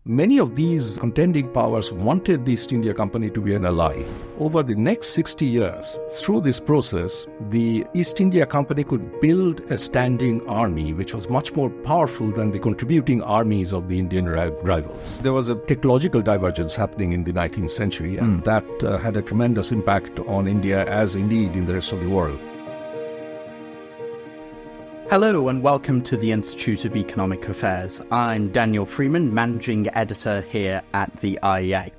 Many of these contending powers wanted the East India Company to be an ally. Over the next 60 years, through this process, the East India Company could build a standing army which was much more powerful than the contributing armies of the Indian rivals. There was a technological divergence happening in the 19th century, and that had a tremendous impact on India, as indeed in the rest of the world. Hello and welcome to the Institute of Economic Affairs. I'm Daniel Freeman, Managing Editor here at the IEA.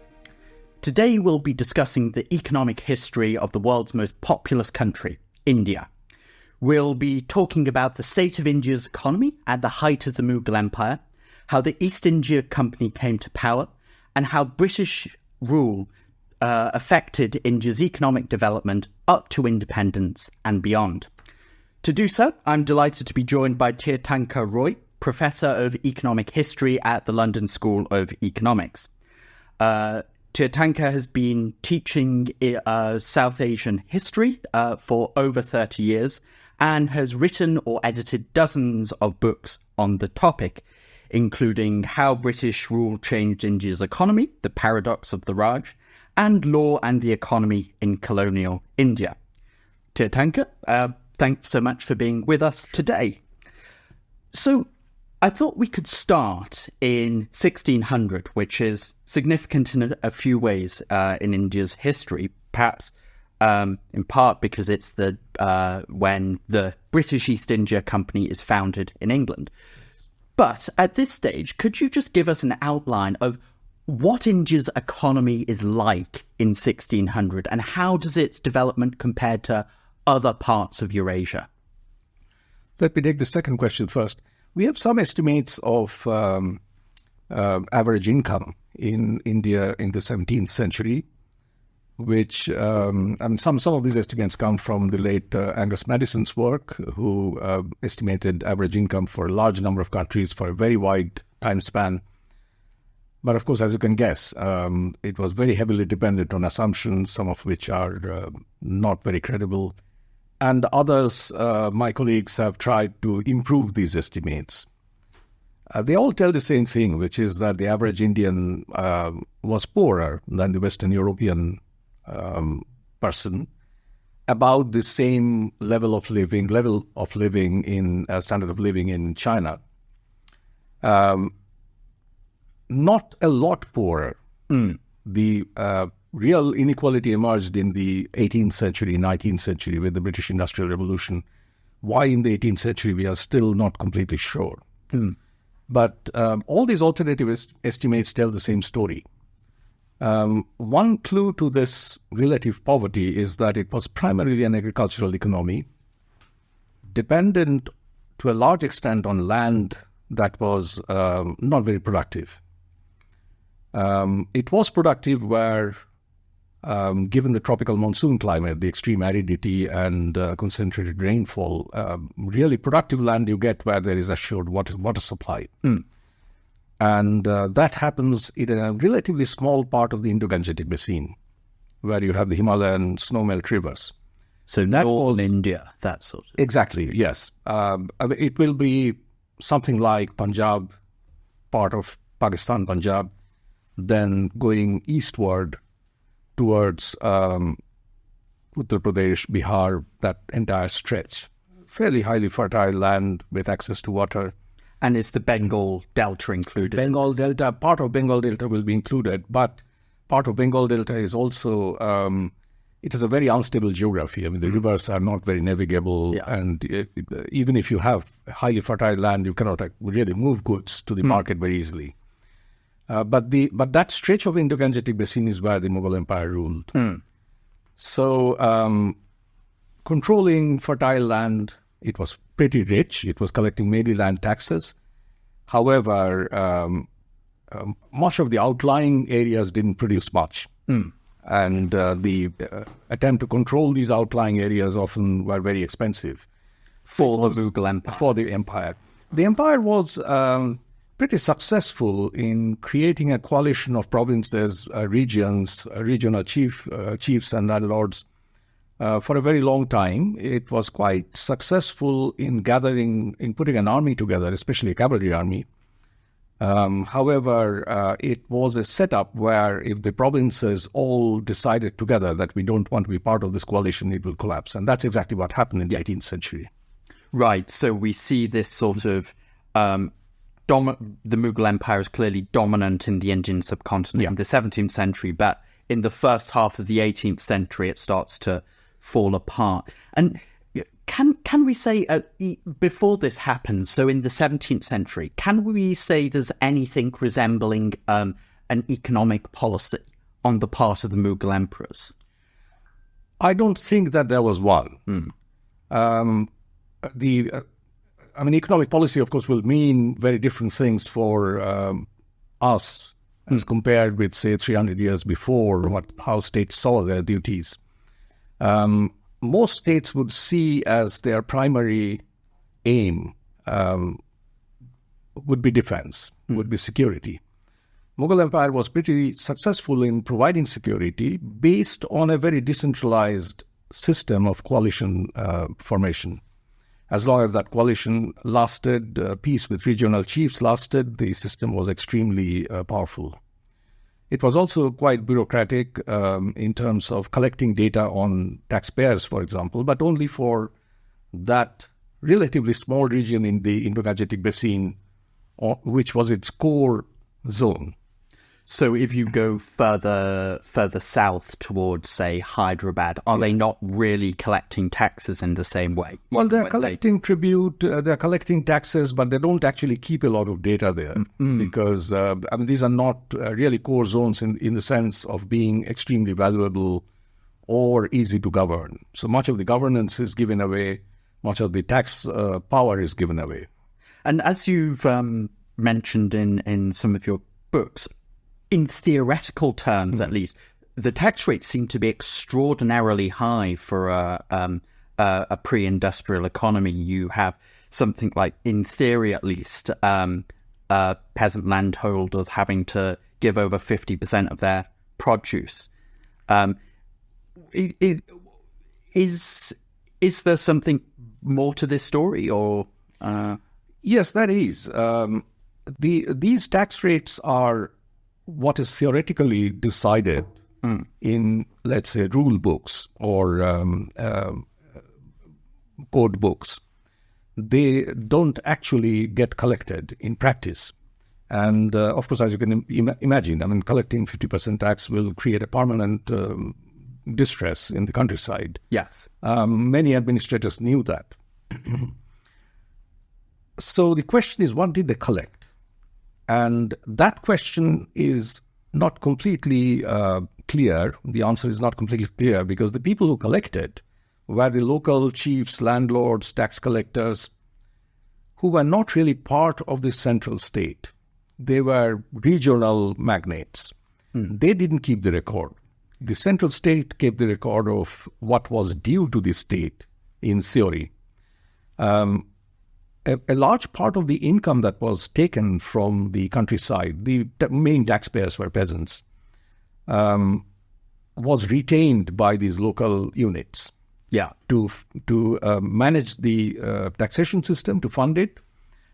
Today we'll be discussing the economic history of the world's most populous country, India. We'll be talking about the state of India's economy at the height of the Mughal Empire, how the East India Company came to power, and how British rule affected India's economic development up to independence and beyond. To do so, I'm delighted to be joined by Tirthankar Roy, Professor of Economic History at the London School of Economics. Tirthankar has been teaching South Asian history for over 30 years and has written or edited dozens of books on the topic, including How British Rule Changed India's Economy, The Paradox of the Raj, and Law and the Economy in Colonial India. Tirthankar, thanks so much for being with us today. So I thought we could start in 1600, which is significant in a few ways in India's history, perhaps in part because it's when the British East India Company is founded in England. But at this stage, could you just give us an outline of what India's economy is like in 1600 and how does its development compare to other parts of Eurasia? Let me take the second question first. We have some estimates of average income in India in the 17th century, which some of these estimates come from the late Angus Madison's work, who estimated average income for a large number of countries for a very wide time span. But of course, as you can guess, it was very heavily dependent on assumptions, some of which are not very credible. And others, my colleagues, have tried to improve these estimates. They all tell the same thing, which is that the average Indian was poorer than the Western European person, about the same level of living in standard of living in China. Not a lot poorer. The real inequality emerged in the 18th century, 19th century with the British Industrial Revolution. Why in the 18th century, we are still not completely sure. But all these alternative estimates tell the same story. One clue to this relative poverty is that it was primarily an agricultural economy, dependent to a large extent on land that was not very productive. It was productive where, given the tropical monsoon climate, the extreme aridity and concentrated rainfall, really productive land you get where there is assured water supply. And that happens in a relatively small part of the Indo-Gangetic Basin, where you have the Himalayan snowmelt rivers. So that all India, that sort of. Exactly, yes. It will be something like Punjab, part of Pakistan, Punjab, then going eastward towards Uttar Pradesh, Bihar, that entire stretch. Fairly highly fertile land with access to water. And is the Bengal Delta included? Bengal Delta, part of Bengal Delta will be included, but part of Bengal Delta is also, it is a very unstable geography. I mean, the rivers are not very navigable, and even if you have highly fertile land, you cannot really move goods to the market very easily. But that stretch of Indo-Gangetic Basin is where the Mughal Empire ruled. So controlling fertile land, it was pretty rich. It was collecting mainly land taxes. However, much of the outlying areas didn't produce much. And the attempt to control these outlying areas often were very expensive. For the Mughal Empire. For the empire. The empire was pretty successful in creating a coalition of provinces, regions, regional chiefs and landlords for a very long time. It was quite successful in putting an army together, especially a cavalry army, However, it was a setup where if the provinces all decided together that we don't want to be part of this coalition, it will collapse. And that's exactly what happened in the 18th century. Right. So we see this sort of the Mughal Empire is clearly dominant in the Indian subcontinent in the 17th century, but in the first half of the 18th century, it starts to fall apart. And can we say before this happens, so in the 17th century, can we say there's anything resembling an economic policy on the part of the Mughal emperors? I don't think that there was one. Economic policy, of course, will mean very different things for us as compared with, say, 300 years before, how states saw their duties. Most states would see as their primary aim would be defense, would be security. Mughal Empire was pretty successful in providing security based on a very decentralized system of coalition formation. As long as that coalition lasted, peace with regional chiefs lasted, the system was extremely powerful. It was also quite bureaucratic in terms of collecting data on taxpayers, for example, but only for that relatively small region in the Indo-Gangetic Basin, which was its core zone. So if you go further south towards, say, Hyderabad, are they not really collecting taxes in the same way? Well, they're collecting tribute, they're collecting taxes, but they don't actually keep a lot of data there because, these are not really core zones in the sense of being extremely valuable or easy to govern. So much of the governance is given away, much of the tax power is given away. And as you've mentioned in some of your books, in theoretical terms, at least, the tax rates seem to be extraordinarily high for a pre-industrial economy. You have something like, in theory at least, peasant landholders having to give over 50% of their produce. Is there something more to this story, or? Yes, there is. These tax rates are what is theoretically decided in, let's say, rule books or code books. They don't actually get collected in practice. And of course, as you can imagine, collecting 50% tax will create a permanent distress in the countryside. Yes. Many administrators knew that. So the question is, what did they collect? And that question is not completely clear. The answer is not completely clear because the people who collected were the local chiefs, landlords, tax collectors, who were not really part of the central state. They were regional magnates. They didn't keep the record. The central state kept the record of what was due to the state in theory. A large part of the income that was taken from the countryside, the main taxpayers were peasants, was retained by these local units. To manage the taxation system, to fund it,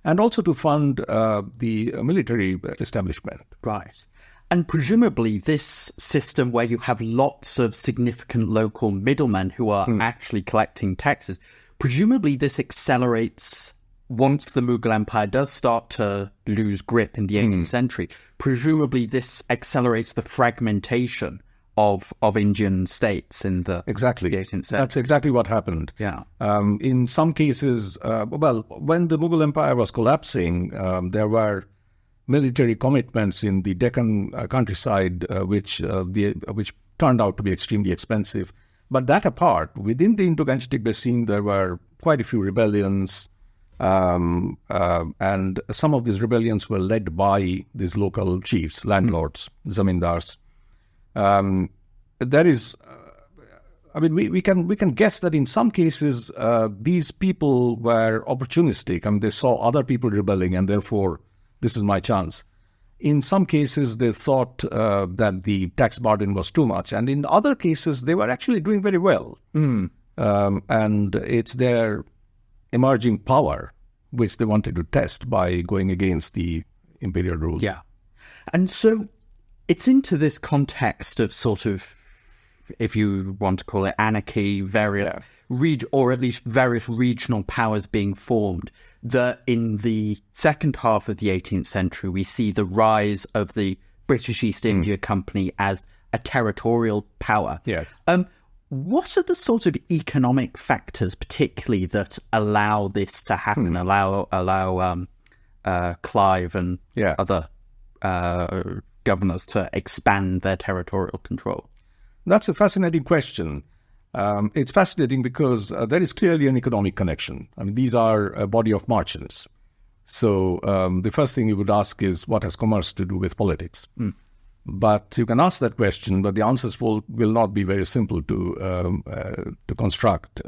and also to fund the military establishment. Right. And presumably this system where you have lots of significant local middlemen who are actually collecting taxes, presumably this accelerates once the Mughal Empire does start to lose grip in the 18th century. Presumably this accelerates the fragmentation of Indian states in the 18th century. That's exactly what happened. Yeah. In some cases, when the Mughal Empire was collapsing, there were military commitments in the Deccan countryside, which turned out to be extremely expensive. But that apart, within the Indo-Gangetic Basin, there were quite a few rebellions, and some of these rebellions were led by these local chiefs, landlords, zamindars. There is, we can guess that in some cases these people were opportunistic. They saw other people rebelling, and therefore this is my chance. In some cases, they thought that the tax burden was too much, and in other cases, they were actually doing very well. And it's their emerging power which they wanted to test by going against the imperial rule. Yeah. And so it's into this context of sort of, if you want to call it anarchy, various or at least various regional powers being formed, that in the second half of the 18th century, we see the rise of the British East India Company as a territorial power. Yes. What are the sort of economic factors, particularly, that allow this to happen? Allow Clive and other governors to expand their territorial control? That's a fascinating question. It's fascinating because there is clearly an economic connection. I mean, these are a body of merchants. So the first thing you would ask is, what has commerce to do with politics? But you can ask that question, but the answers will not be very simple to construct.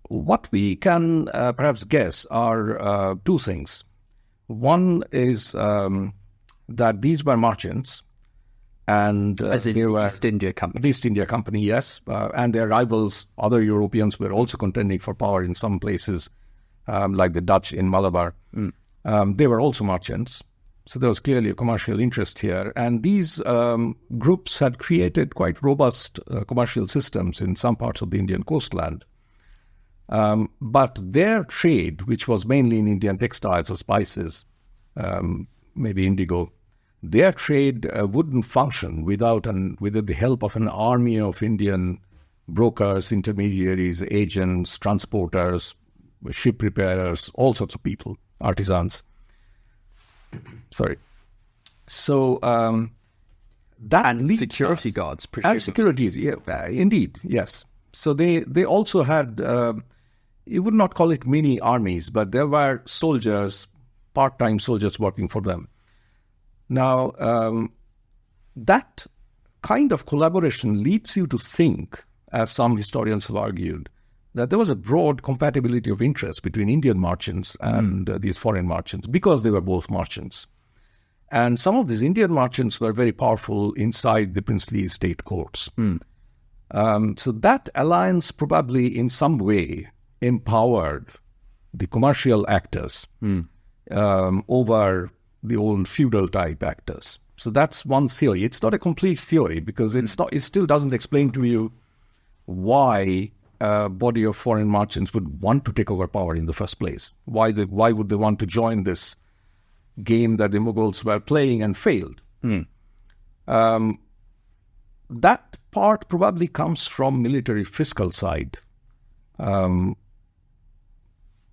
What we can perhaps guess are two things. One is that these were merchants, and as in they were East India Company. The East India Company, yes, and their rivals, other Europeans, were also contending for power in some places, like the Dutch in Malabar. They were also merchants. So there was clearly a commercial interest here. And these groups had created quite robust commercial systems in some parts of the Indian coastland. But their trade, which was mainly in Indian textiles or spices, maybe indigo, their trade wouldn't function without the help of an army of Indian brokers, intermediaries, agents, transporters, ship repairers, all sorts of people, artisans. Sorry. So that and leads security us, guards, presumably. And securities, indeed, yes. So they also had, you would not call it mini armies, but there were soldiers, part-time soldiers working for them. Now, that kind of collaboration leads you to think, as some historians have argued, that there was a broad compatibility of interest between Indian merchants and these foreign merchants, because they were both merchants. And some of these Indian merchants were very powerful inside the princely state courts. So that alliance probably in some way empowered the commercial actors over the old feudal type actors. So that's one theory. It's not a complete theory, because it still doesn't explain to you why a body of foreign merchants would want to take over power in the first place. Why would they want to join this game that the Mughals were playing and failed? That part probably comes from military fiscal side.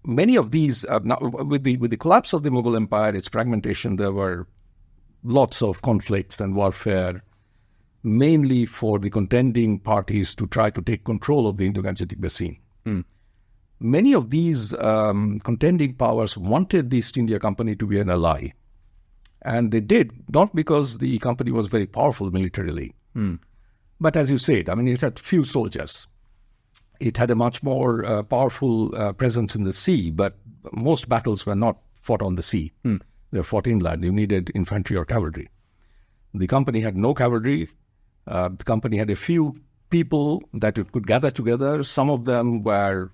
Many of these, now, with the collapse of the Mughal Empire, its fragmentation, there were lots of conflicts and warfare, mainly for the contending parties to try to take control of the Indo-Gangetic Basin. Many of these contending powers wanted the East India Company to be an ally. And they did, not because the company was very powerful militarily, but as you said, I mean, it had few soldiers. It had a much more powerful presence in the sea, but most battles were not fought on the sea. They were fought inland. You needed infantry or cavalry. The company had no cavalry. The company had a few people that it could gather together. Some of them were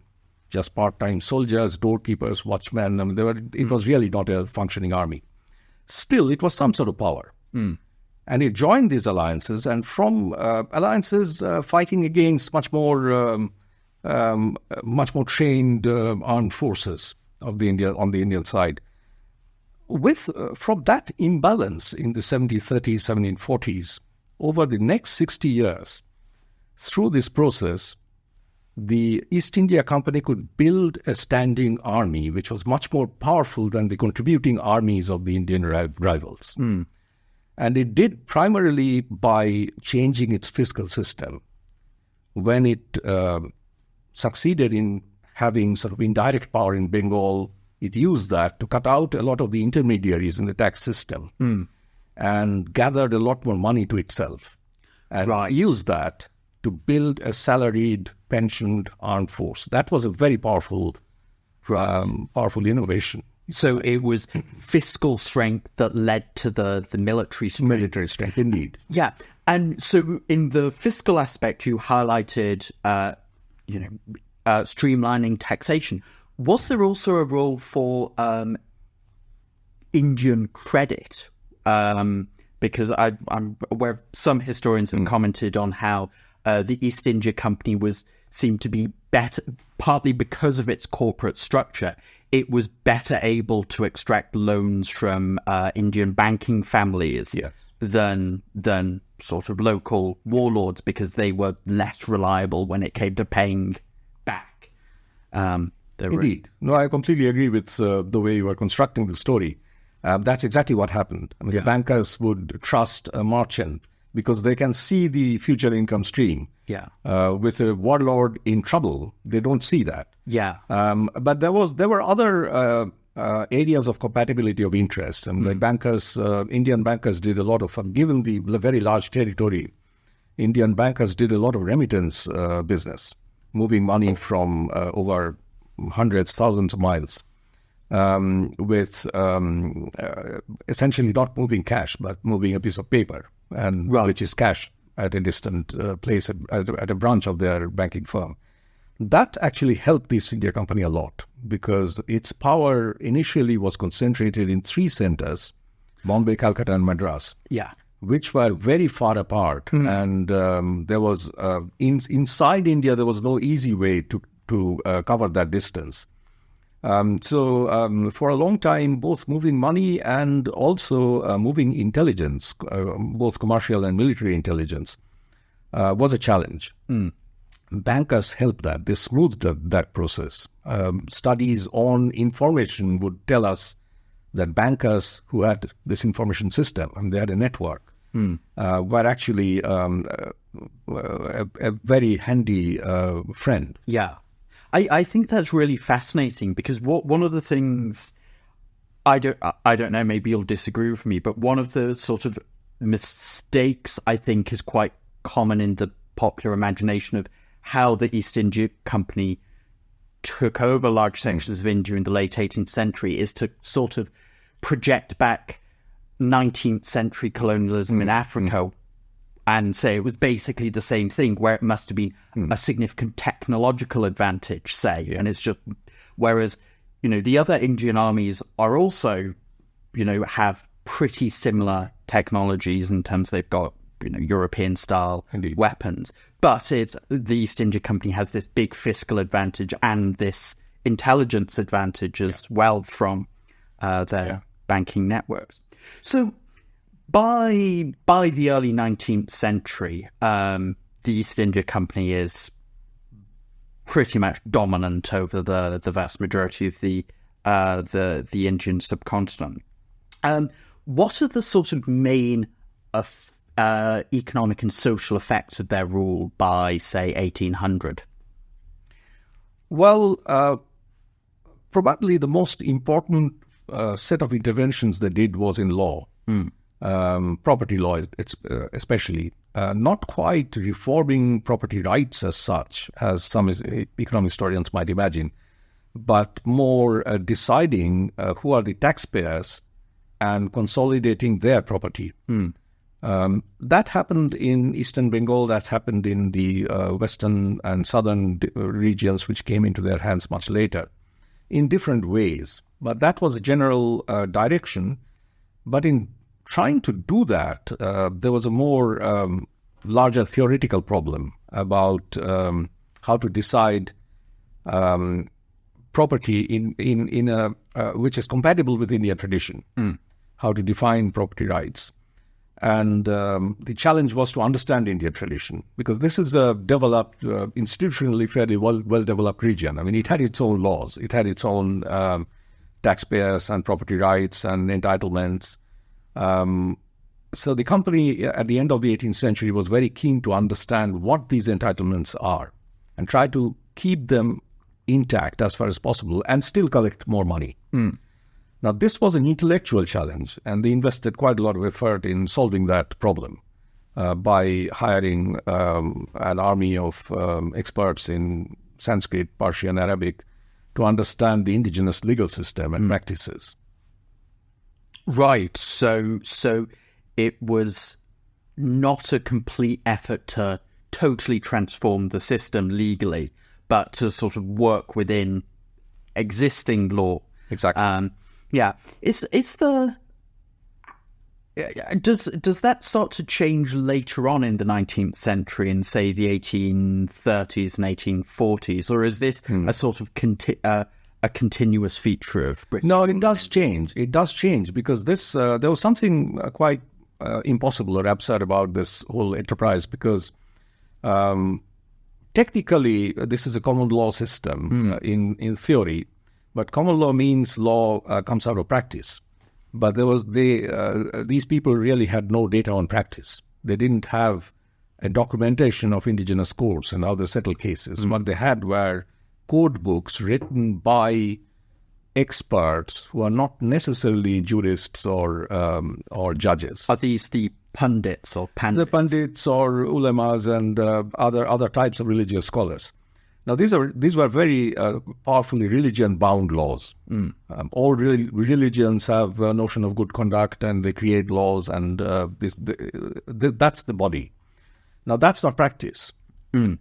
just part-time soldiers, doorkeepers, watchmen. I mean, it was really not a functioning army. Still, it was some sort of power. And it joined these alliances, and from alliances fighting against much more trained armed forces of the on the Indian side. From that imbalance in the 1730s, 1740s, over the next 60 years, through this process, the East India Company could build a standing army which was much more powerful than the contributing armies of the Indian rivals. And it did primarily by changing its fiscal system. When it succeeded in having sort of indirect power in Bengal, it used that to cut out a lot of the intermediaries in the tax system and gathered a lot more money to itself. And used that to build a salaried, pensioned armed force. That was a very powerful innovation. So it was fiscal strength that led to the military strength. Military strength, indeed. Yeah. And so in the fiscal aspect, you highlighted, streamlining taxation. Was there also a role for Indian credit, because I'm aware some historians have commented on how the East India Company seemed to be better, partly because of its corporate structure. It was better able to extract loans from Indian banking families than sort of local warlords, because they were less reliable when it came to paying back. Indeed. No, I completely agree with the way you are constructing the story. That's exactly what happened. I mean, the bankers would trust a merchant because they can see the future income stream. With a warlord in trouble, they don't see that. But there were other areas of compatibility of interest. And like bankers, Indian bankers did a lot of, given the very large territory, Indian bankers did a lot of remittance business, moving money from over hundreds, thousands of miles, with essentially not moving cash, but moving a piece of paper, and which is cash at a distant place, at a branch of their banking firm. That actually helped the East India Company a lot, because its power initially was concentrated in 3 centers, Bombay, Calcutta, and Madras, which were very far apart. And there was, inside India, there was no easy way to cover that distance. So for a long time, both moving money and also moving intelligence, both commercial and military intelligence, was a challenge. Bankers helped that. They smoothed that process. Studies on information would tell us that bankers who had this information system, and they had a network, were actually a very handy friend. I think that's really fascinating, because one of the things, I don't know, maybe you'll disagree with me, but one of the sort of mistakes I think is quite common in the popular imagination of how the East India Company took over large sections of India in the late 18th century is to sort of project back 19th century colonialism in Africa and say it was basically the same thing, where it must have been a significant technological advantage, say. And it's just, whereas, the other Indian armies are also, have pretty similar technologies in terms they've got, European style weapons. But it's the East India Company has this big fiscal advantage and this intelligence advantage as well from their banking networks. So by the early 19th century, the East India Company is pretty much dominant over the vast majority of the Indian subcontinent. What are the sort of main economic and social effects of their rule by, say, 1800? Well, probably the most important set of interventions they did was in law. Property law, especially, not quite reforming property rights as such, as some economic historians might imagine, but more deciding who are the taxpayers and consolidating their property. That happened in Eastern Bengal, that happened in the western and southern regions, which came into their hands much later, in different ways. But that was a general direction. But in trying to do that, there was a more larger theoretical problem about how to decide property in a which is compatible with Indian tradition, how to define property rights. And the challenge was to understand Indian tradition, because this is a developed, institutionally fairly well-developed region. I mean, it had its own laws. It had its own taxpayers and property rights and entitlements. So the company at the end of the 18th century was very keen to understand what these entitlements are and try to keep them intact as far as possible and still collect more money. Now, this was an intellectual challenge, and they invested quite a lot of effort in solving that problem by hiring an army of experts in Sanskrit, Persian, Arabic to understand the indigenous legal system and practices. Right. So it was not a complete effort to totally transform the system legally, but to sort of work within existing law. Exactly. Yeah. Does that start to change later on in the 19th century, in say the 1830s and 1840s, or is this a sort of a continuous feature of Britain? No, it does change. It does change because this there was something quite impossible or absurd about this whole enterprise because technically this is a common law system in theory, but common law means law comes out of practice. But these people really had no data on practice. They didn't have a documentation of indigenous courts and how they settle cases. What they had were code books written by experts who are not necessarily jurists or judges. Are these the pundits or pandits? The pundits or ulemas and other types of religious scholars. Now, these were very powerfully religion-bound laws. All religions have a notion of good conduct, and they create laws, and that's the body. Now, that's not practice. And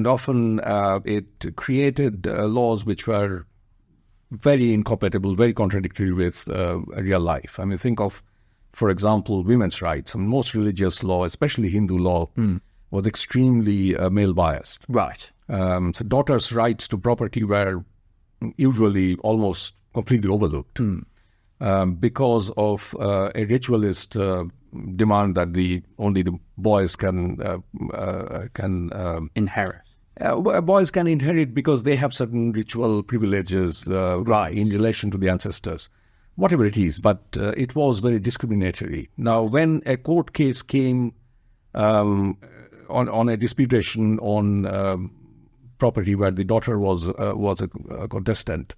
often it created laws which were very incompatible, very contradictory with real life. I mean, think of, for example, women's rights. And most religious law, especially Hindu law, was extremely male-biased. Right. So daughters' rights to property were usually almost completely overlooked because of a ritualist demand that only the boys can inherit. Boys can inherit because they have certain ritual privileges in relation to the ancestors, whatever it is. But it was very discriminatory. Now, when a court case came on a disputation on property where the daughter was a contestant,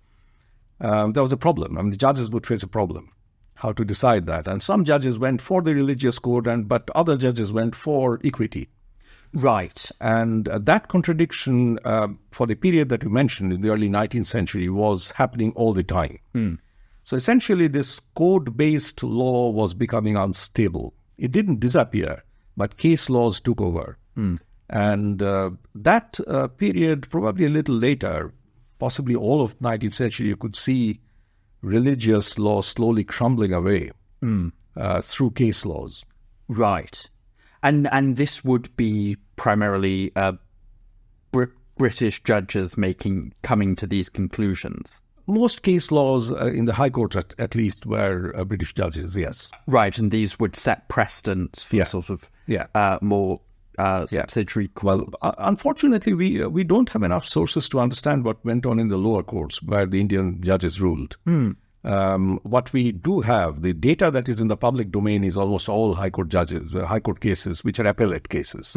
there was a problem. I mean, the judges would face a problem, how to decide that. And some judges went for the religious code, but other judges went for equity. Right. And that contradiction for the period that you mentioned in the early 19th century was happening all the time. So essentially, this code-based law was becoming unstable. It didn't disappear, but case laws took over. And that period, probably a little later, possibly all of 19th century, you could see religious law slowly crumbling away through case laws. Right. And this would be primarily British judges coming to these conclusions. Most case laws in the High Court, at least, were British judges, yes. Right, and these would set precedents for sort of more subsidiary. Well, unfortunately, we don't have enough sources to understand what went on in the lower courts where the Indian judges ruled. What we do have, the data that is in the public domain is almost all High Court judges, High Court cases, which are appellate cases.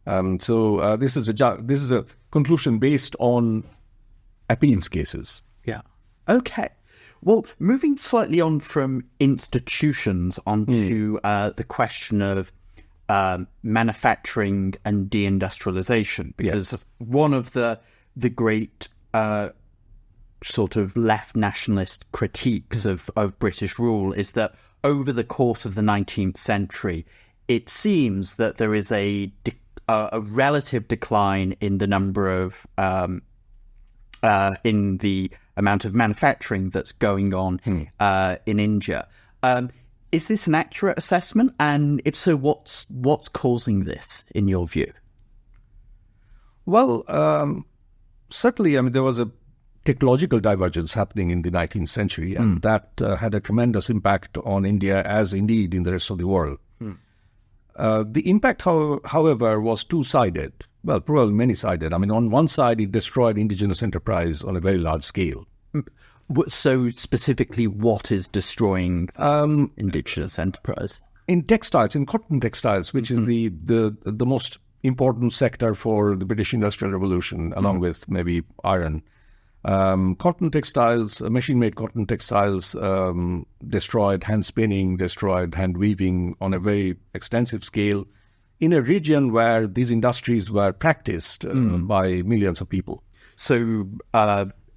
So this is a conclusion based on appeals cases. Yeah. Okay. Well, moving slightly on from institutions onto the question of manufacturing and deindustrialization, because one of the great sort of left nationalist critiques of British rule is that over the course of the 19th century, it seems that there is a relative decline in the number of in the amount of manufacturing that's going on in India. Is this an accurate assessment? And if so, what's causing this, in your view? Well, certainly, I mean, there was a technological divergence happening in the 19th century, and that had a tremendous impact on India, as indeed in the rest of the world. The impact, however, was two-sided. Well, probably many-sided. I mean, on one side, it destroyed indigenous enterprise on a very large scale. So specifically, what is destroying indigenous enterprise? In textiles, in cotton textiles, which is the most important sector for the British Industrial Revolution, along with maybe iron. Cotton textiles, machine-made cotton textiles destroyed hand spinning, destroyed hand weaving on a very extensive scale in a region where these industries were practiced by millions of people. So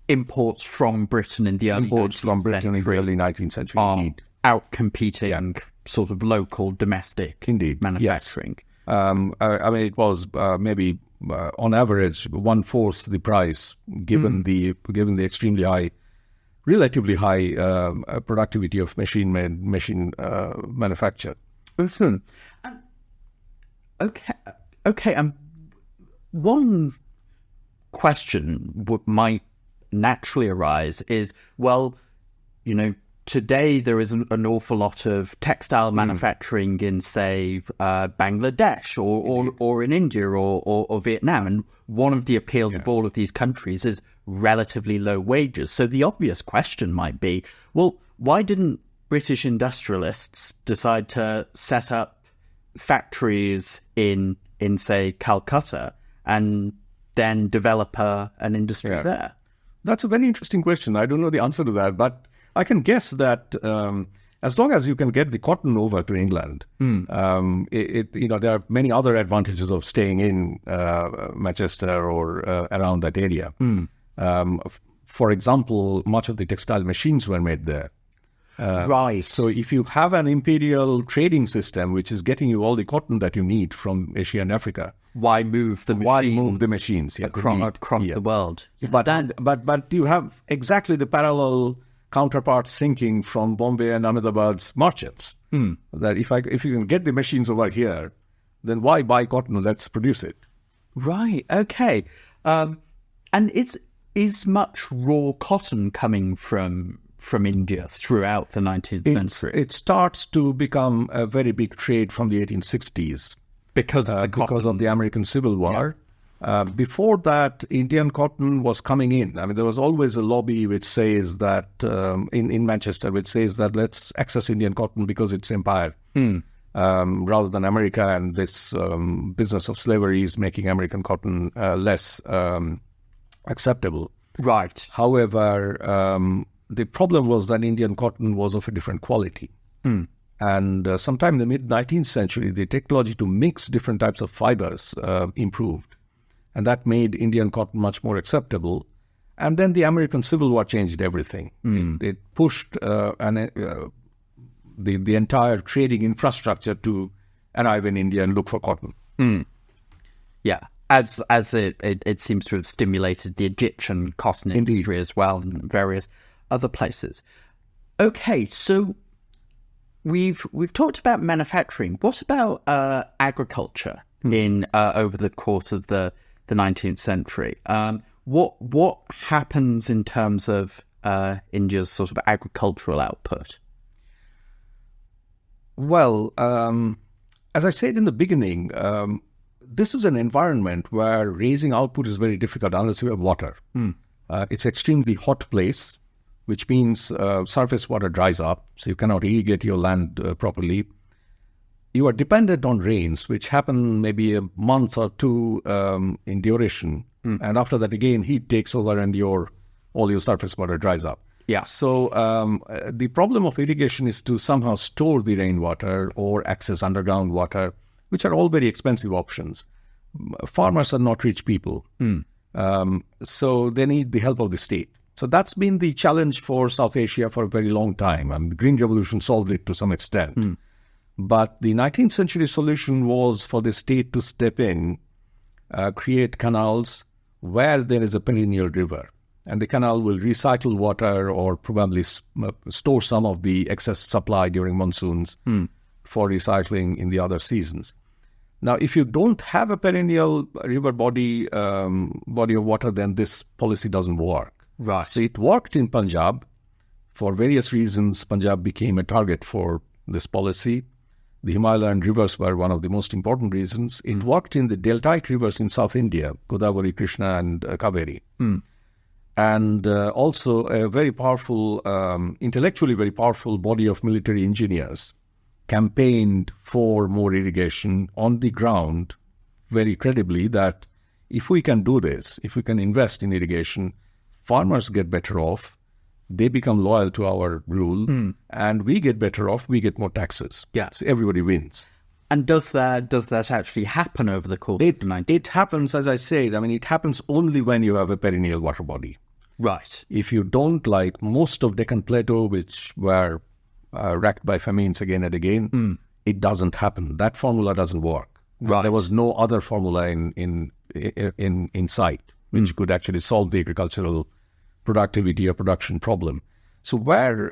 imports from Britain in the early 19th century are out-competing sort of local, domestic manufacturing. Yes. I mean, it was maybe on average 1/4 the price, given the extremely high relatively high productivity of machine manufacture. Mm-hmm. Okay. One question might naturally arise is, well, today there is an awful lot of textile manufacturing in, say, Bangladesh or in India or Vietnam. And one of the appeals of all of these countries is relatively low wages. So the obvious question might be, well, why didn't British industrialists decide to set up factories in say, Calcutta and then develop an industry there? That's a very interesting question. I don't know the answer to that, but I can guess that as long as you can get the cotton over to England, there are many other advantages of staying in Manchester or around that area. For example, much of the textile machines were made there. Right. So if you have an imperial trading system which is getting you all the cotton that you need from Asia and Africa, why move the machines across the world? But you have exactly the parallel counterparts thinking from Bombay and Ahmedabad's merchants. That if you can get the machines over here, then why buy cotton? Let's produce it. Right. Okay. And is much raw cotton coming from India throughout the 19th century? It starts to become a very big trade from the 1860s because of the American Civil War. Before that, Indian cotton was coming in. I mean, there was always a lobby which says that in Manchester, which says that let's access Indian cotton because it's empire, rather than America, and this business of slavery is making American cotton less acceptable. Right. However, the problem was that Indian cotton was of a different quality. And sometime in the mid-19th century, the technology to mix different types of fibers improved. And that made Indian cotton much more acceptable. And then the American Civil War changed everything. It pushed the entire trading infrastructure to arrive in India and look for cotton. Yeah. As it seems to have stimulated the Egyptian cotton industry as well, and various other places. Okay, so we've talked about manufacturing. What about agriculture in over the course of the 19th century? What happens in terms of India's sort of agricultural output? Well, as I said in the beginning, this is an environment where raising output is very difficult unless you have water. It's extremely hot place, which means surface water dries up, so you cannot irrigate your land properly. You are dependent on rains, which happen maybe a month or two in duration, and after that again heat takes over and all your surface water dries up. Yeah. So the problem of irrigation is to somehow store the rainwater or access underground water, which are all very expensive options. Farmers are not rich people, so they need the help of the state. So that's been the challenge for South Asia for a very long time. And the Green Revolution solved it to some extent. But the 19th century solution was for the state to step in, create canals where there is a perennial river. And the canal will recycle water or probably store some of the excess supply during monsoons for recycling in the other seasons. Now, if you don't have a perennial river body of water, then this policy doesn't work. Right. So it worked in Punjab. For various reasons, Punjab became a target for this policy. The Himalayan rivers were one of the most important reasons. It worked in the deltaic rivers in South India, Godavari, Krishna, and Kaveri. And also a very powerful, intellectually very powerful body of military engineers campaigned for more irrigation on the ground very credibly that if we can do this, if we can invest in irrigation, farmers get better off, they become loyal to our rule, and we get better off, we get more taxes. Yeah. So everybody wins. And does that actually happen over the course of the 19th? It happens, as I said, I mean, it happens only when you have a perennial water body. Right. If you don't, like most of Deccan Plateau, which were racked by famines again and again, it doesn't happen. That formula doesn't work. Right. There was no other formula in sight which could actually solve the agricultural productivity or production problem. So where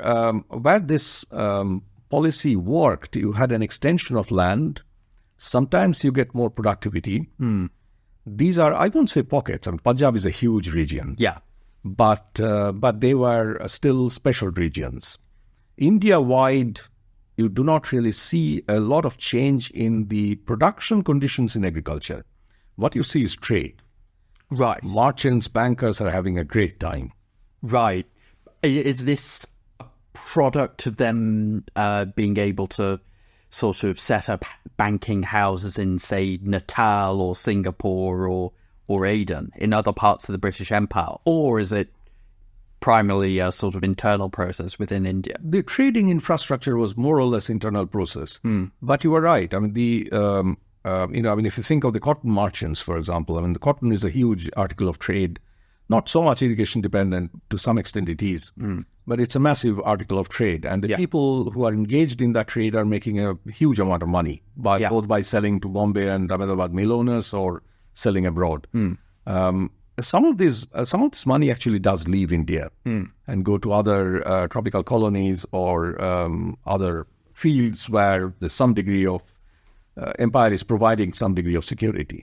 this policy worked, you had an extension of land. Sometimes you get more productivity. These are, I won't say pockets. I mean, Punjab is a huge region. Yeah. But they were still special regions. India-wide, you do not really see a lot of change in the production conditions in agriculture. What you see is trade. Right. Merchants, bankers are having a great time. Right. Is this a product of them being able to sort of set up banking houses in, say, Natal or Singapore or Aden, in other parts of the British Empire? Or is it primarily a sort of internal process within India? The trading infrastructure was more or less internal process. But you are right. I mean, if you think of the cotton merchants, for example, I mean, the cotton is a huge article of trade, not so much irrigation dependent. To some extent it is, but it's a massive article of trade. And the people who are engaged in that trade are making a huge amount of money both by selling to Bombay and Ahmedabad mill owners or selling abroad. Some of this money actually does leave India and go to other tropical colonies or other fields where there's some degree of empire is providing some degree of security.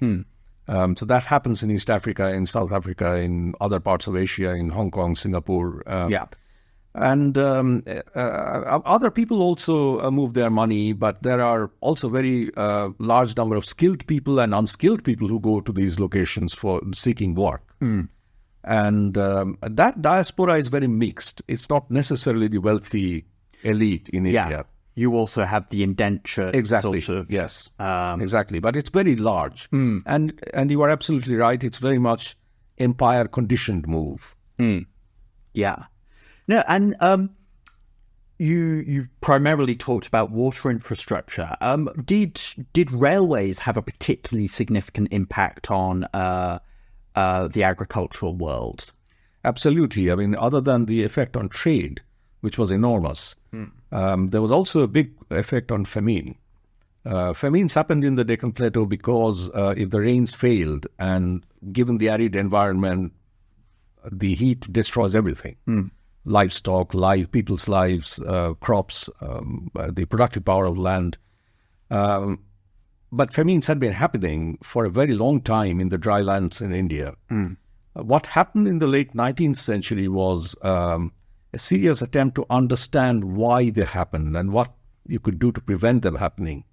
So that happens in East Africa, in South Africa, in other parts of Asia, in Hong Kong, Singapore. And other people also move their money, but there are also very large number of skilled people and unskilled people who go to these locations for seeking work. And that diaspora is very mixed. It's not necessarily the wealthy elite in India. You also have the indentured exactly. sort of... Yes, exactly. But it's very large. And you are absolutely right. It's very much empire-conditioned move. Yeah. No, and you've primarily talked about water infrastructure. Did railways have a particularly significant impact on the agricultural world? Absolutely. I mean, other than the effect on trade, which was enormous, there was also a big effect on famine. Famines happened in the Deccan Plateau because if the rains failed, and given the arid environment, the heat destroys everything. Livestock, people's lives, crops, the productive power of land. But famines had been happening for a very long time in the dry lands in India. What happened in the late 19th century was a serious attempt to understand why they happened and what you could do to prevent them happening.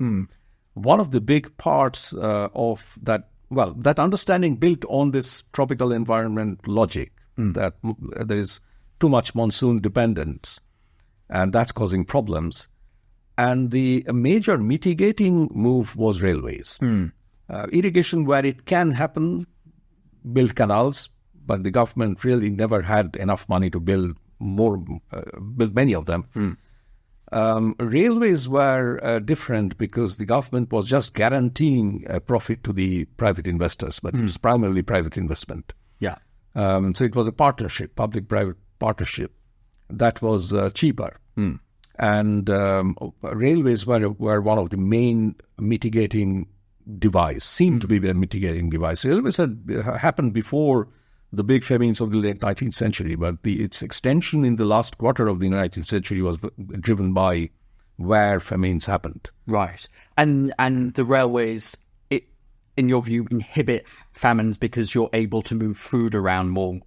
One of the big parts of that, that understanding built on this tropical environment logic, that there is too much monsoon dependence, and that's causing problems. And the major mitigating move was railways. Irrigation, where it can happen, build canals, but the government really never had enough money to build many of them. Railways were different because the government was just guaranteeing a profit to the private investors, but it was primarily private investment. So it was a partnership, public-private partnership that was cheaper. And railways were one of the main mitigating device, seemed to be a mitigating device. Railways had happened before the big famines of the late 19th century, but its extension in the last quarter of the 19th century was driven by where famines happened. Right. And the railways, in your view, inhibit famines because you're able to move food around more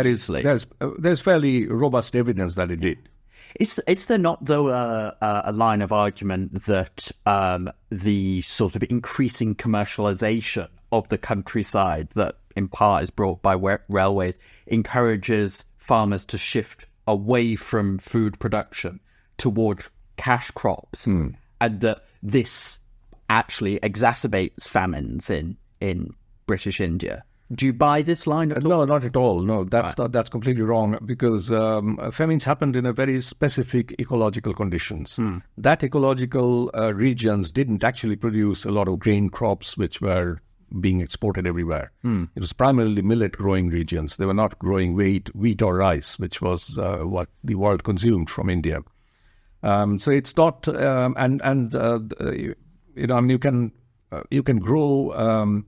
easily? There's fairly robust evidence that it did. Is there not, though, a line of argument that the sort of increasing commercialization of the countryside that in part is brought by railways encourages farmers to shift away from food production toward cash crops, and that this actually exacerbates famines in British India? Do you buy this line at all? No, not at all. No, that's completely wrong, because famines happened in a very specific ecological conditions. That ecological regions didn't actually produce a lot of grain crops which were being exported everywhere. It was primarily millet-growing regions. They were not growing wheat or rice, which was what the world consumed from India. So it's not, you can grow.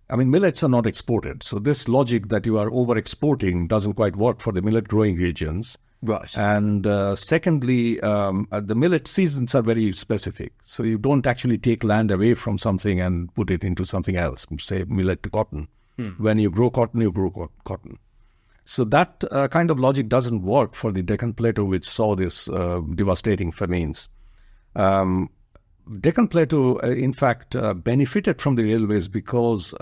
Millets are not exported. So this logic that you are over-exporting doesn't quite work for the millet-growing regions. Right. And secondly, the millet seasons are very specific. So you don't actually take land away from something and put it into something else, say millet to cotton. When you grow cotton, you grow cotton. So that kind of logic doesn't work for the Deccan Plateau, which saw this devastating famines. Deccan Plateau, in fact, benefited from the railways because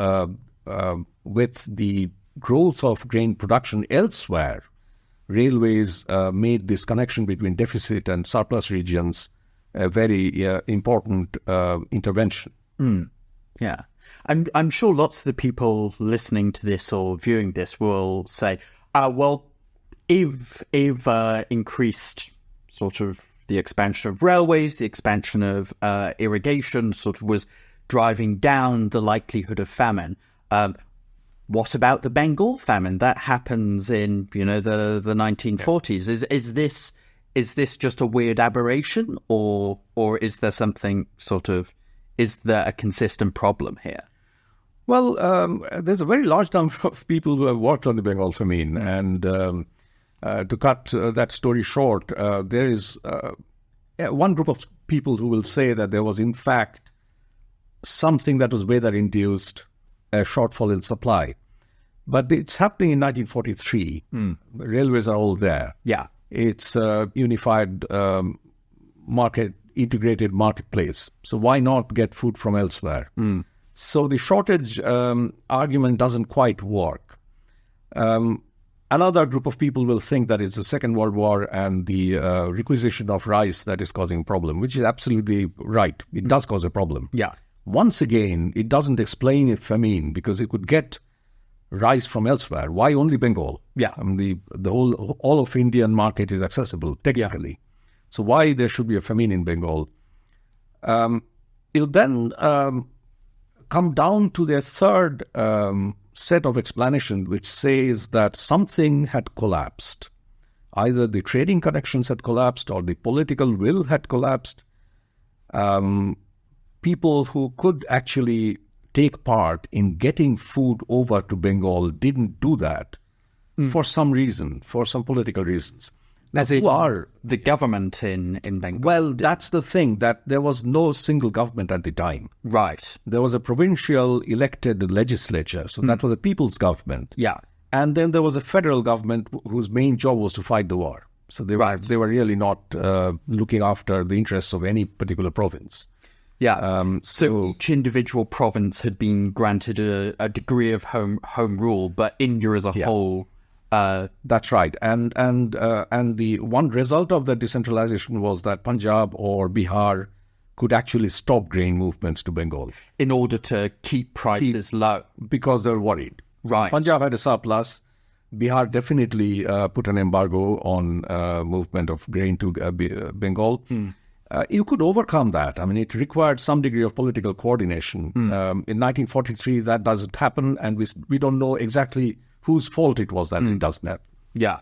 with the growth of grain production elsewhere, railways made this connection between deficit and surplus regions a very important intervention. Yeah. I'm sure lots of the people listening to this or viewing this will say, well, if increased sort of the expansion of railways, the expansion of irrigation sort of was driving down the likelihood of famine, what about the Bengal famine? That happens in, the 1940s. Is this just a weird aberration, or is there something is there a consistent problem here? Well, there's a very large number of people who have worked on the Bengal famine, and to cut that story short, there is one group of people who will say that there was, in fact, something that was weather-induced, a shortfall in supply. But it's happening in 1943. Railways are all there. Yeah. It's a unified integrated marketplace. So why not get food from elsewhere? So the shortage argument doesn't quite work. Another group of people will think that it's the Second World War and the requisition of rice that is causing a problem, which is absolutely right. It does cause a problem. Yeah. Once again, it doesn't explain a famine because it could get rice from elsewhere. Why only Bengal? Yeah. I mean, the all of Indian market is accessible technically. Yeah. So why there should be a famine in Bengal? It'll then come down to their third set of explanation, which says that something had collapsed. Either the trading connections had collapsed or the political will had collapsed. People who could actually take part in getting food over to Bengal didn't do that for some reason, for some political reasons. As in the government in Bengal? Well, that's the thing, that there was no single government at the time. Right. There was a provincial elected legislature, so that was a people's government. Yeah. And then there was a federal government whose main job was to fight the war. So they were really not looking after the interests of any particular province. Yeah. So each individual province had been granted a degree of home rule, but India as a whole. That's right. And the one result of the decentralization was that Punjab or Bihar could actually stop grain movements to Bengal. In order to keep prices low. Because they're worried. Right. Punjab had a surplus. Bihar definitely put an embargo on movement of grain to Bengal. You could overcome that. I mean, it required some degree of political coordination. In 1943, that doesn't happen, and we don't know exactly whose fault it was that it doesn't happen. Yeah.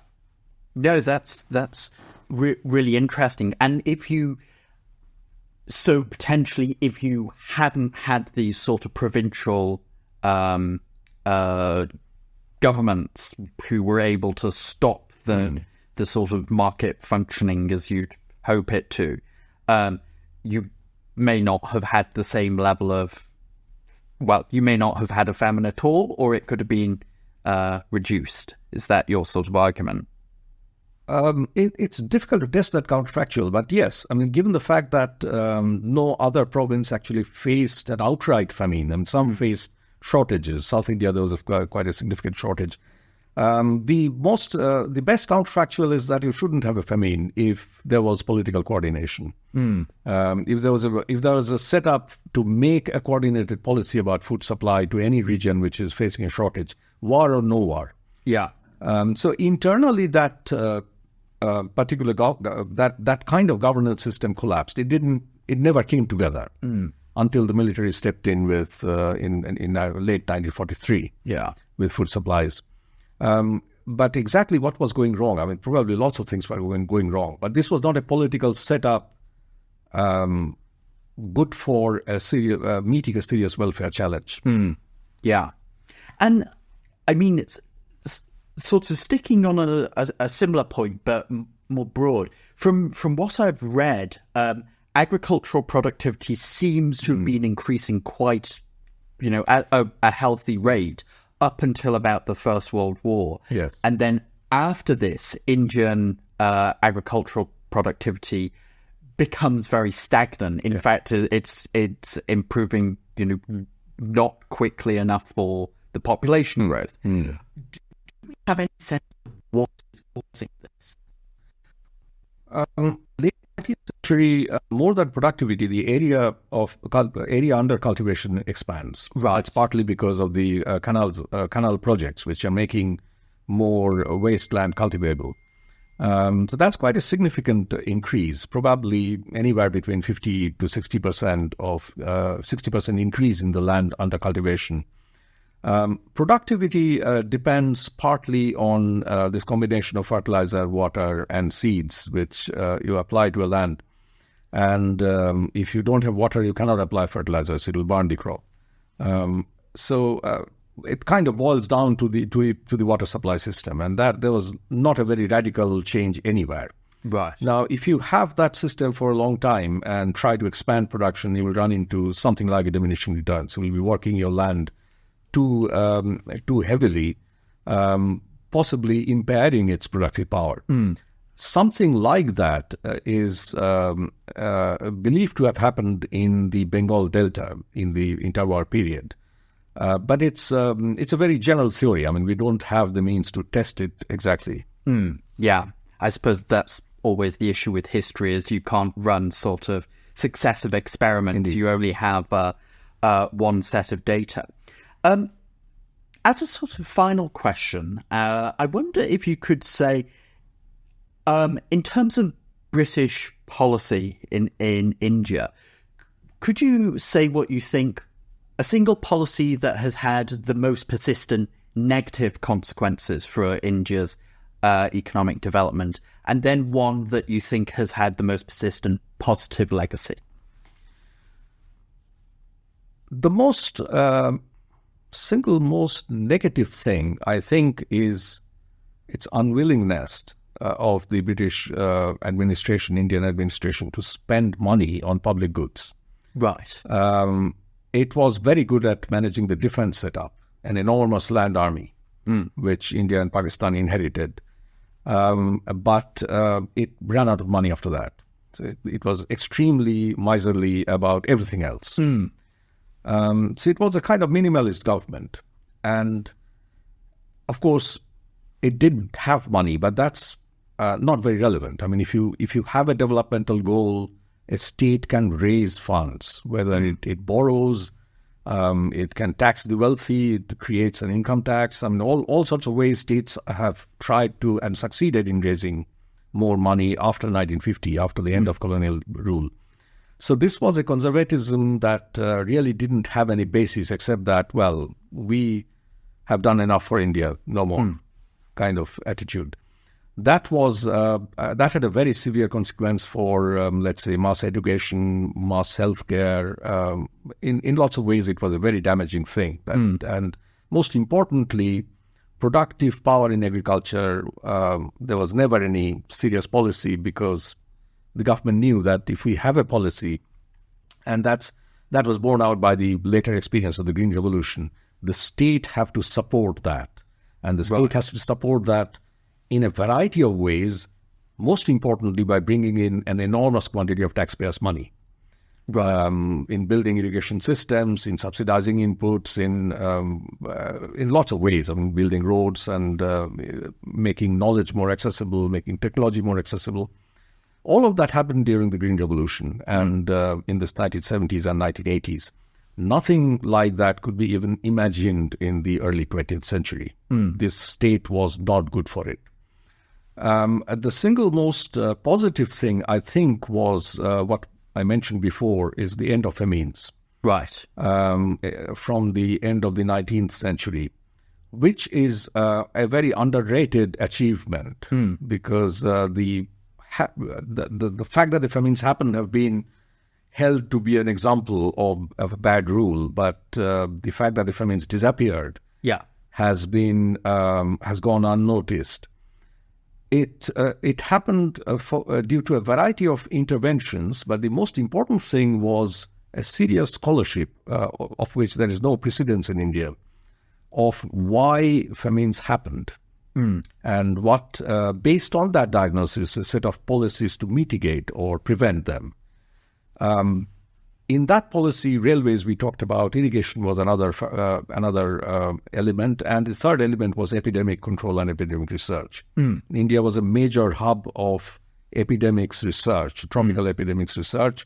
No, that's really interesting. And if you hadn't had these sort of provincial governments who were able to stop the sort of market functioning as you'd hope it to, you may not have had the same level of, you may not have had a famine at all, or it could have been reduced. Is that your sort of argument? It's difficult to test that counterfactual, but yes, I mean, given the fact that no other province actually faced an outright famine, and some faced shortages. South India, there was quite a significant shortage. The best counterfactual is that you shouldn't have a famine if there was political coordination. If there was a setup to make a coordinated policy about food supply to any region which is facing a shortage, war or no war. Yeah. So internally, that particular that kind of governance system collapsed. It never came together until the military stepped in with in late 1943. Yeah. With food supplies. But exactly what was going wrong? I mean, probably lots of things were going wrong. But this was not a political setup good for meeting a serious welfare challenge. Yeah. And, I mean, sort of sticking on a similar point, but more broad, from what I've read, agricultural productivity seems to have been increasing quite, at a healthy rate up until about the First World War. Yes. And then after this, Indian agricultural productivity becomes very stagnant. In fact, it's improving, not quickly enough for the population growth. Do we have any sense of what is causing this? Late 19th century, more than productivity, the area under cultivation expands. Right. It's partly because of the canal projects, which are making more wasteland cultivable. So that's quite a significant increase, probably anywhere between 50 to 60% of 60% increase in the land under cultivation. Productivity depends partly on this combination of fertilizer, water, and seeds, which you apply to a land. And if you don't have water, you cannot apply fertilizers; it will burn the crop. So it kind of boils down to the water supply system, and that there was not a very radical change anywhere. Right. Now, if you have that system for a long time and try to expand production, you will run into something like a diminishing return. So you'll be working your land too heavily, possibly impairing its productive power. Something like that is believed to have happened in the Bengal Delta in the interwar period. But it's a very general theory. I mean, we don't have the means to test it exactly. Yeah, I suppose that's always the issue with history, is you can't run sort of successive experiments. Indeed. You only have one set of data. As a sort of final question, I wonder if you could say, in terms of British policy in India, could you say what you think a single policy that has had the most persistent negative consequences for India's economic development, and then one that you think has had the most persistent positive legacy? The single most negative thing, I think, is its unwillingness of the British administration, Indian administration, to spend money on public goods. Right. It was very good at managing the defense setup, an enormous land army, which India and Pakistan inherited. But it ran out of money after that. So it was extremely miserly about everything else. So it was a kind of minimalist government. And of course, it didn't have money, but that's not very relevant. I mean, if you have a developmental goal, a state can raise funds, whether it borrows, it can tax the wealthy, it creates an income tax. I mean, all sorts of ways states have tried to and succeeded in raising more money after 1950, after the end of colonial rule. So this was a conservatism that really didn't have any basis except that, well, we have done enough for India, no more kind of attitude. That had a very severe consequence for, let's say, mass education, mass healthcare. In lots of ways, it was a very damaging thing. And most importantly, productive power in agriculture, there was never any serious policy because the government knew that if we have a policy, and that was borne out by the later experience of the Green Revolution, the state have to support that. And the state has to support that in a variety of ways, most importantly by bringing in an enormous quantity of taxpayers' money. In building irrigation systems, in subsidizing inputs, in lots of ways. I mean, building roads and making knowledge more accessible, making technology more accessible. All of that happened during the Green Revolution and in the 1970s and 1980s. Nothing like that could be even imagined in the early 20th century. This state was not good for it. The single most positive thing, I think, was what I mentioned before, is the end of famines. Right. From the end of the 19th century, which is a very underrated achievement because the fact that the famines happened have been held to be an example of a bad rule, but the fact that the famines disappeared has gone unnoticed. It happened due to a variety of interventions, but the most important thing was a serious scholarship, of which there is no precedence in India, of why famines happened. And what, based on that diagnosis, a set of policies to mitigate or prevent them. In that policy, railways we talked about, irrigation was another element, and the third element was epidemic control and epidemic research. India was a major hub of epidemics research, tropical epidemics research,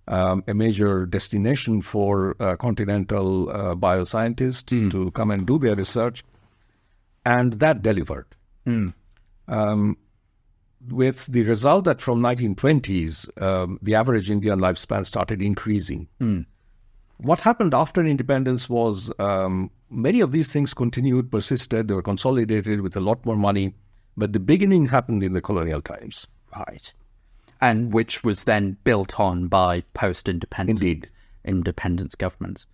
a major destination for continental bioscientists to come and do their research. And that delivered. With the result that from 1920s, the average Indian lifespan started increasing. What happened after independence was many of these things continued, persisted, they were consolidated with a lot more money, but the beginning happened in the colonial times. Right. And which was then built on by post-independence independence governments.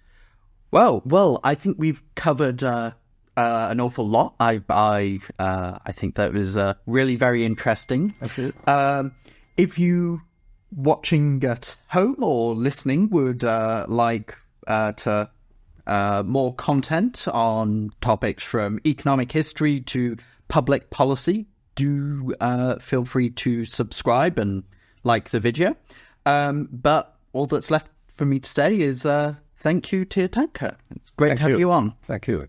Well, I think we've covered an awful lot. I think that was really very interesting. If you watching at home or listening would like to more content on topics from economic history to public policy, do feel free to subscribe and like the video. But all that's left for me to say is thank you, Tirthankar. It's great to have you on. Thank you.